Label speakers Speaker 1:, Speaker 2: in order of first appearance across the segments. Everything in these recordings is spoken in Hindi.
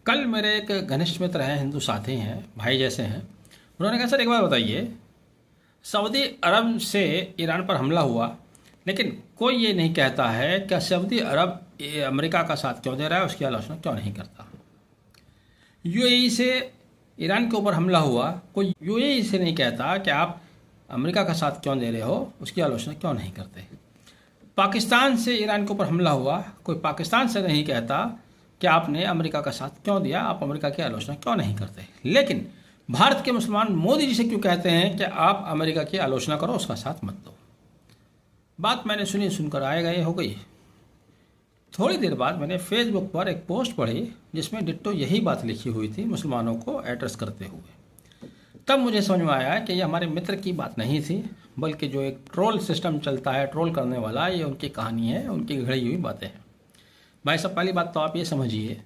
Speaker 1: कल मेरे एक घनिष्ठ मित्र हैं, हिंदू साथी हैं, भाई जैसे हैं। उन्होंने कहा, सर एक बात बताइए, सऊदी अरब से ईरान पर हमला हुआ, लेकिन कोई ये नहीं कहता है कि सऊदी अरब अमेरिका का साथ क्यों दे रहा है, उसकी आलोचना क्यों नहीं करता। यूएई से ईरान के ऊपर हमला हुआ, कोई यूएई से नहीं कहता कि आप अमेरिका का साथ क्यों दे रहे हो, उसकी आलोचना क्यों नहीं करते। पाकिस्तान से ईरान के ऊपर हमला हुआ, कोई पाकिस्तान से नहीं कहता कि आपने अमेरिका का साथ क्यों दिया, आप अमेरिका की आलोचना क्यों नहीं करते। लेकिन भारत के मुसलमान मोदी जी से क्यों कहते हैं कि आप अमेरिका की आलोचना करो, उसका साथ मत दो। बात मैंने सुनी, सुनकर आए गए हो गई। थोड़ी देर बाद मैंने फेसबुक पर एक पोस्ट पढ़ी जिसमें डिट्टो यही बात लिखी हुई थी, मुसलमानों को एड्रेस करते हुए। तब मुझे समझ में आया कि ये हमारे मित्र की बात नहीं थी, बल्कि जो एक ट्रोल सिस्टम चलता है, ट्रोल करने वाला, ये उनकी कहानी है, उनकी घड़ी हुई बातें हैं। भाई साहब, पहली बात तो आप ये समझिए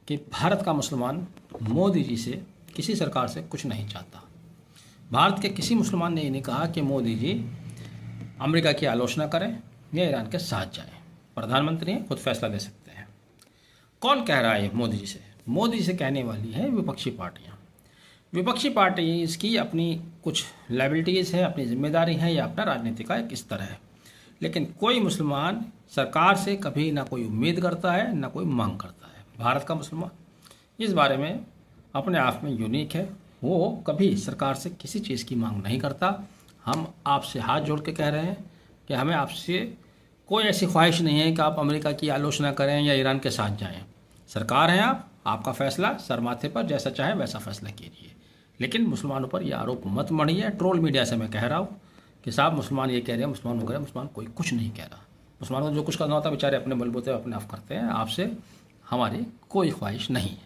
Speaker 1: कि भारत का मुसलमान मोदी जी से, किसी सरकार से कुछ नहीं चाहता। भारत के किसी मुसलमान ने ये नहीं कहा कि मोदी जी अमेरिका की आलोचना करें या ईरान के साथ जाएं। प्रधानमंत्री हैं, खुद फैसला ले सकते हैं। कौन कह रहा है मोदी जी से? मोदी जी से कहने वाली है विपक्षी पार्टियाँ। विपक्षी पार्टी इसकी अपनी कुछ लायबिलिटीज़ है, अपनी जिम्मेदारी है, या अपना राजनीति का एक स्तर है। लेकिन कोई मुसलमान सरकार से कभी ना कोई उम्मीद करता है, ना कोई मांग करता है। भारत का मुसलमान इस बारे में अपने आप में यूनिक है। वो कभी सरकार से किसी चीज़ की मांग नहीं करता। हम आपसे हाथ जोड़ के कह रहे हैं कि हमें आपसे कोई ऐसी ख्वाहिश नहीं है कि आप अमेरिका की आलोचना करें या ईरान के साथ जाएं। सरकार हैं आप, आपका फैसला, सर माथे पर, जैसा चाहे वैसा फैसला कीजिए। लेकिन मुसलमानों पर यह आरोप मत मढ़िए। ट्रोल मीडिया से मैं कह रहा हूँ कि साहब मुसलमान ये कह रहे हैं, मुसलमान हो गए। मुसलमान कोई कुछ नहीं कह रहा। मुसलमानों को जो कुछ करना होता है बेचारे अपने बलबूते अपने आप करते हैं। आपसे हमारी कोई ख्वाहिश नहीं है।